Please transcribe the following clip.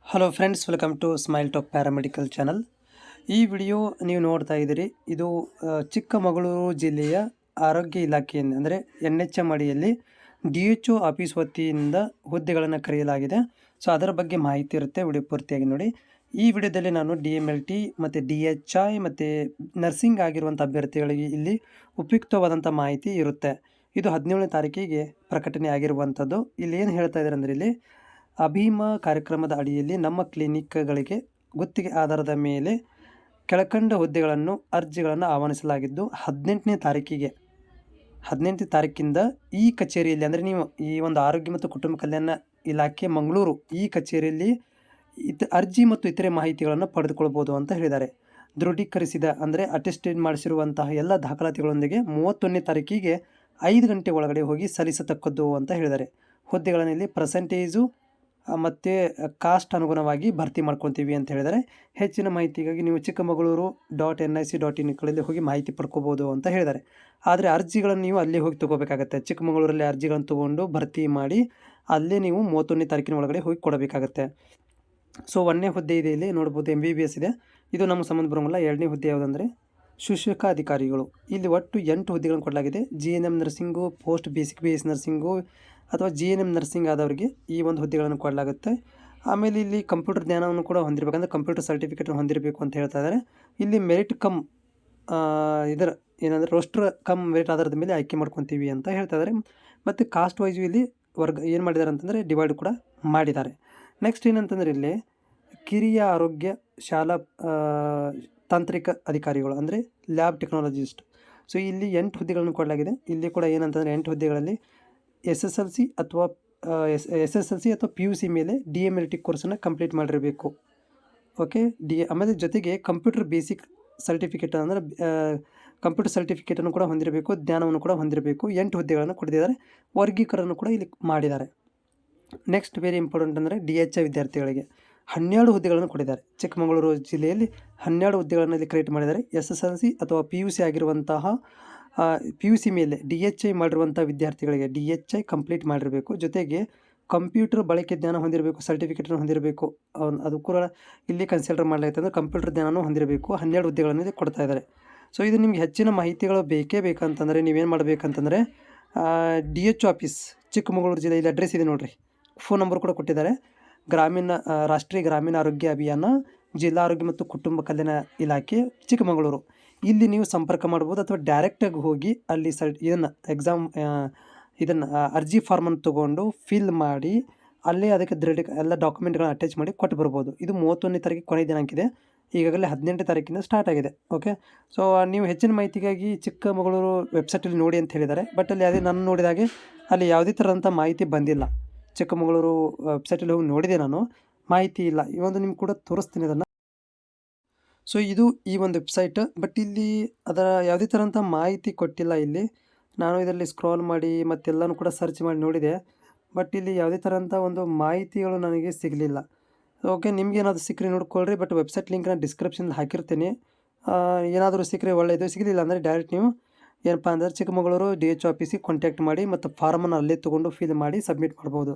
Hello friends, welcome to smile top paramedical channel. ಈ video ನೀವು ನೋಡ್ತಾ ಇದ್ದೀರಿ. ಇದು ಚಿಕ್ಕಮಗಳೂರು ಜಿಲ್ಲೆಯ ಆರೋಗ್ಯ ಇಲಾಖೆಯಿಂದ ಅಂದರೆ NHM ಅಡಿಯಲ್ಲಿ DHO ಆಫೀಸ್ ವತಿಯಿಂದ ಹುದ್ದೆಗಳನ್ನು ಕರೆಯಲಾಗಿದೆ. ಸೊ ಅದರ ಬಗ್ಗೆ ಮಾಹಿತಿ ಇರುತ್ತೆ, ವಿಡಿಯೋ ಪೂರ್ತಿಯಾಗಿ ನೋಡಿ. ಈ ವಿಡಿಯೋದಲ್ಲಿ ನಾನು DMLT ಮತ್ತು DHI ಮತ್ತು ನರ್ಸಿಂಗ್ ಆಗಿರುವಂಥ ಅಭ್ಯರ್ಥಿಗಳಿಗೆ ಇಲ್ಲಿ ಉಪಯುಕ್ತವಾದಂಥ ಮಾಹಿತಿ ಇರುತ್ತೆ. ಇದು 17ನೇ ತಾರೀಕಿಗೆ ಪ್ರಕಟಣೆ ಆಗಿರುವಂಥದ್ದು. ಇಲ್ಲಿ ಏನು ಹೇಳ್ತಾ ಇದ್ದಾರೆ ಅಂದರೆ, ಇಲ್ಲಿ ಅಭಿಮ ಕಾರ್ಯಕ್ರಮದ ಅಡಿಯಲ್ಲಿ ನಮ್ಮ ಕ್ಲಿನಿಕ್ಗಳಿಗೆ ಗುತ್ತಿಗೆ ಆಧಾರದ ಮೇಲೆ ಕೆಳಕಂಡ ಹುದ್ದೆಗಳನ್ನು ಅರ್ಜಿಗಳನ್ನು ಆಹ್ವಾನಿಸಲಾಗಿದ್ದು 18ನೇ ತಾರೀಕಿಂದ ಈ ಕಚೇರಿಯಲ್ಲಿ ಅಂದರೆ ನೀವು ಈ ಒಂದು ಆರೋಗ್ಯ ಮತ್ತು ಕುಟುಂಬ ಕಲ್ಯಾಣ ಇಲಾಖೆ ಮಂಗಳೂರು ಈ ಕಚೇರಿಯಲ್ಲಿ ಅರ್ಜಿ ಮತ್ತು ಇತರೆ ಮಾಹಿತಿಗಳನ್ನು ಪಡೆದುಕೊಳ್ಬೋದು ಅಂತ ಹೇಳಿದ್ದಾರೆ. ದೃಢೀಕರಿಸಿದ ಅಂದರೆ ಅಟೆಸ್ಟೆಡ್ ಮಾಡಿಸಿರುವಂತಹ ಎಲ್ಲ ದಾಖಲಾತಿಗಳೊಂದಿಗೆ 31ನೇ ತಾರೀಕಿಗೆ 5 ಗಂಟೆ ಒಳಗಡೆ ಹೋಗಿ ಸಲ್ಲಿಸತಕ್ಕದ್ದು ಅಂತ ಹೇಳಿದ್ದಾರೆ. ಹುದ್ದೆಗಳಲ್ಲಿ ಪರ್ಸೆಂಟೇಜು ಮತ್ತು ಕಾಸ್ಟ್ ಅನುಗುಣವಾಗಿ ಭರ್ತಿ ಮಾಡ್ಕೊತೀವಿ ಅಂತ ಹೇಳಿದರೆ, ಹೆಚ್ಚಿನ ಮಾಹಿತಿಗಾಗಿ ನೀವು ಚಿಕ್ಕಮಗಳೂರು.nic.in ಗಳಲ್ಲಿ ಹೋಗಿ ಮಾಹಿತಿ ಪಡ್ಕೋಬೋದು ಅಂತ ಹೇಳಿದ್ದಾರೆ. ಆದರೆ ಅರ್ಜಿಗಳನ್ನು ನೀವು ಅಲ್ಲೇ ಹೋಗಿ ತೊಗೋಬೇಕಾಗತ್ತೆ. ಚಿಕ್ಕಮಗಳೂರಲ್ಲಿ ಅರ್ಜಿಗಳನ್ನು ತೊಗೊಂಡು ಭರ್ತಿ ಮಾಡಿ ಅಲ್ಲೇ ನೀವು 31ನೇ ತಾರೀಕಿನ ಒಳಗಡೆ ಹೋಗಿ ಕೊಡಬೇಕಾಗತ್ತೆ. ಸೊ 1ನೇ ಹುದ್ದೆ ಇದೆ, ಇಲ್ಲಿ ನೋಡ್ಬೋದು MBBS ಇದೆ. ಇದು ನಮಗೆ ಸಂಬಂಧ ಬರೋಂಗಿಲ್ಲ. 2ನೇ ಹುದ್ದೆ ಯಾವುದಂದರೆ ಶುಶ್ರೂಷಕ ಅಧಿಕಾರಿಗಳು. ಇಲ್ಲಿ ಒಟ್ಟು 8 ಹುದ್ದೆಗಳನ್ನು ಕೊಡಲಾಗಿದೆ. GNM nursing, post basic BS nursing ಅಥವಾ GNM ನರ್ಸಿಂಗ್ ಆದವರಿಗೆ ಈ ಒಂದು ಹುದ್ದೆಗಳನ್ನು ಕೊಡಲಾಗುತ್ತೆ. ಆಮೇಲೆ ಇಲ್ಲಿ ಕಂಪ್ಯೂಟರ್ ಜ್ಞಾನವನ್ನು ಕೂಡ ಹೊಂದಿರಬೇಕಂದ್ರೆ ಕಂಪ್ಯೂಟರ್ ಸರ್ಟಿಫಿಕೇಟನ್ನು ಹೊಂದಿರಬೇಕು ಅಂತ ಹೇಳ್ತಾ ಇದ್ದಾರೆ. ಇಲ್ಲಿ ಮೆರಿಟ್ ಕಮ್ ಇದರ ಏನಂದರೆ ರೋಸ್ಟರ್ ಕಮ್ ಮೆರಿಟ್ ಆಧಾರದ ಮೇಲೆ ಆಯ್ಕೆ ಮಾಡ್ಕೊತೀವಿ ಅಂತ ಹೇಳ್ತಾ ಇದ್ದಾರೆ. ಮತ್ತು ಕಾಸ್ಟ್ ವೈಸು ಇಲ್ಲಿ ವರ್ಗ ಏನು ಮಾಡಿದ್ದಾರೆ ಅಂತಂದರೆ ಡಿವೈಡ್ ಕೂಡ ಮಾಡಿದ್ದಾರೆ. ನೆಕ್ಸ್ಟ್ ಏನಂತಂದರೆ ಇಲ್ಲಿ ಕಿರಿಯ ಆರೋಗ್ಯ ಶಾಲಾ ತಾಂತ್ರಿಕ ಅಧಿಕಾರಿಗಳು ಅಂದರೆ ಲ್ಯಾಬ್ ಟೆಕ್ನಾಲಜಿಸ್ಟ್. ಸೊ ಇಲ್ಲಿ 8 ಹುದ್ದೆಗಳನ್ನು ಕೊಡಲಾಗಿದೆ. ಇಲ್ಲಿ ಕೂಡ ಏನಂತಂದರೆ 8 ಹುದ್ದೆಗಳಲ್ಲಿ SSLC ಅಥವಾ PUC ಮೇಲೆ DMLT ಕೋರ್ಸನ್ನು ಕಂಪ್ಲೀಟ್ ಮಾಡಿರಬೇಕು. ಓಕೆ, ಆಮೇಲೆ ಜೊತೆಗೆ ಕಂಪ್ಯೂಟರ್ ಬೇಸಿಕ್ ಸರ್ಟಿಫಿಕೇಟ್ ಅಂದರೆ ಕಂಪ್ಯೂಟರ್ ಸರ್ಟಿಫಿಕೇಟನ್ನು ಕೂಡ ಹೊಂದಿರಬೇಕು, ಜ್ಞಾನವನ್ನು ಕೂಡ ಹೊಂದಿರಬೇಕು. 8 ಹುದ್ದೆಗಳನ್ನು ಕೊಟ್ಟಿದ್ದಾರೆ. ವರ್ಗೀಕರಣ ಕೂಡ ಇಲ್ಲಿ ಮಾಡಿದ್ದಾರೆ. ನೆಕ್ಸ್ಟ್ ವೆರಿ ಇಂಪಾರ್ಟೆಂಟ್ ಅಂದರೆ DHI ವಿದ್ಯಾರ್ಥಿಗಳಿಗೆ 12 ಹುದ್ದೆಗಳನ್ನು ಕೊಟ್ಟಿದ್ದಾರೆ. ಚಿಕ್ಕಮಗಳೂರು ಜಿಲ್ಲೆಯಲ್ಲಿ 12 ಹುದ್ದೆಗಳನ್ನು ಇಲ್ಲಿ ಕ್ರಿಯೇಟ್ ಮಾಡಿದ್ದಾರೆ. SSLC ಅಥವಾ PUC ಆಗಿರುವಂತಹ PUC ಮೇಲೆ DHI ಮಾಡಿರುವಂಥ ವಿದ್ಯಾರ್ಥಿಗಳಿಗೆ DHI ಕಂಪ್ಲೀಟ್ ಮಾಡಿರಬೇಕು. ಜೊತೆಗೆ ಕಂಪ್ಯೂಟರ್ ಬಳಕೆ ಜ್ಞಾನ ಹೊಂದಿರಬೇಕು, ಸರ್ಟಿಫಿಕೇಟನ್ನು ಹೊಂದಿರಬೇಕು. ಅದು ಕೂಡ ಇಲ್ಲಿ ಕನ್ಸಿಡರ್ ಮಾಡಲಾಗುತ್ತೆ. ಅಂದರೆ ಕಂಪ್ಯೂಟರ್ ಜ್ಞಾನನೂ ಹೊಂದಿರಬೇಕು. 12 ಹುದ್ದೆಗಳನ್ನು ಇಲ್ಲಿ ಕೊಡ್ತಾ ಇದ್ದಾರೆ. ಸೊ ಇದು ನಿಮ್ಗೆ ಹೆಚ್ಚಿನ ಮಾಹಿತಿಗಳು ಬೇಕಂತಂದರೆ ನೀವೇನು ಮಾಡಬೇಕಂತಂದರೆ DHO ಆಫೀಸ್ ಚಿಕ್ಕಮಗಳೂರು ಜಿಲ್ಲೆ, ಇಲ್ಲಿ ಅಡ್ರೆಸ್ ಇದೆ ನೋಡಿರಿ, ಫೋನ್ ನಂಬರ್ ಕೂಡ ಕೊಟ್ಟಿದ್ದಾರೆ. ರಾಷ್ಟ್ರೀಯ ಗ್ರಾಮೀಣ ಆರೋಗ್ಯ ಅಭಿಯಾನ, ಜಿಲ್ಲಾ ಆರೋಗ್ಯ ಮತ್ತು ಕುಟುಂಬ ಕಲ್ಯಾಣ ಇಲಾಖೆ ಚಿಕ್ಕಮಗಳೂರು. ಇಲ್ಲಿ ನೀವು ಸಂಪರ್ಕ ಮಾಡ್ಬೋದು ಅಥವಾ ಡೈರೆಕ್ಟಾಗಿ ಹೋಗಿ ಅಲ್ಲಿ ಇದನ್ನು ಅರ್ಜಿ ಫಾರ್ಮನ್ನು ತೊಗೊಂಡು ಫಿಲ್ ಮಾಡಿ ಅಲ್ಲೇ ಅದಕ್ಕೆ ಎಲ್ಲ ಡಾಕ್ಯುಮೆಂಟ್ಗಳನ್ನ ಅಟ್ಯಾಚ್ ಮಾಡಿ ಕೊಟ್ಟು ಬರ್ಬೋದು. ಇದು 31ನೇ ತಾರೀಕಿಗೆ ಕೊನೆಯ ದಿನಾಂಕ ಇದೆ. ಈಗಾಗಲೇ 18ನೇ ತಾರೀಕಿಂದ ಸ್ಟಾರ್ಟ್ ಆಗಿದೆ. ಓಕೆ, ಸೊ ನೀವು ಹೆಚ್ಚಿನ ಮಾಹಿತಿಗಾಗಿ ಚಿಕ್ಕಮಗಳೂರು ವೆಬ್ಸೈಟಲ್ಲಿ ನೋಡಿ ಅಂತ ಹೇಳಿದ್ದಾರೆ. ಬಟ್ ಅಲ್ಲಿ ಅದೇ ನಾನು ನೋಡಿದಾಗೆ ಅಲ್ಲಿ ಯಾವುದೇ ಥರದಂಥ ಮಾಹಿತಿ ಬಂದಿಲ್ಲ. ಚಿಕ್ಕಮಗಳೂರು ವೆಬ್ಸೈಟಲ್ಲಿ ಹೋಗಿ ನೋಡಿದೆ, ನಾನು ಮಾಹಿತಿ ಇಲ್ಲ. ಈ ಒಂದು ನಿಮ್ಗೆ ಕೂಡ ತೋರಿಸ್ತೀನಿ ಅದನ್ನು. ಸೊ ಇದು ಈ ಒಂದು ವೆಬ್ಸೈಟ್, ಬಟ್ ಇಲ್ಲಿ ಅದರ ಯಾವುದೇ ಥರಂಥ ಮಾಹಿತಿ ಕೊಟ್ಟಿಲ್ಲ. ಇಲ್ಲಿ ನಾನು ಇದರಲ್ಲಿ ಸ್ಕ್ರಾಲ್ ಮಾಡಿ ಮತ್ತೆಲ್ಲನೂ ಕೂಡ ಸರ್ಚ್ ಮಾಡಿ ನೋಡಿದೆ, ಬಟ್ ಇಲ್ಲಿ ಯಾವುದೇ ಥರಂಥ ಒಂದು ಮಾಹಿತಿಗಳು ನನಗೆ ಸಿಗಲಿಲ್ಲ. ಓಕೆ, ನಿಮ್ಗೆ ಏನಾದರೂ ಸಿಕ್ಕರೆ ನೋಡ್ಕೊಳ್ರಿ. ಬಟ್ ವೆಬ್ಸೈಟ್ ಲಿಂಕ್ನ ಡಿಸ್ಕ್ರಿಪ್ಷನ್ಲ್ಲಿ ಹಾಕಿರ್ತೀನಿ. ಏನಾದರೂ ಸಿಕ್ಕರೆ ಒಳ್ಳೆಯದು, ಸಿಗಲಿಲ್ಲ ಅಂದರೆ ಡೈರೆಕ್ಟ್ ನೀವು ಏನಪ್ಪ ಅಂದರೆ ಚಿಕ್ಕಮಗಳೂರು DHO ಆಫೀಸಿಗೆ ಕಾಂಟ್ಯಾಕ್ಟ್ ಮಾಡಿ ಮತ್ತು ಫಾರ್ಮನ್ನು ಅಲ್ಲೇ ತೊಗೊಂಡು ಫಿಲ್ ಮಾಡಿ ಸಬ್ಮಿಟ್ ಮಾಡ್ಬೋದು.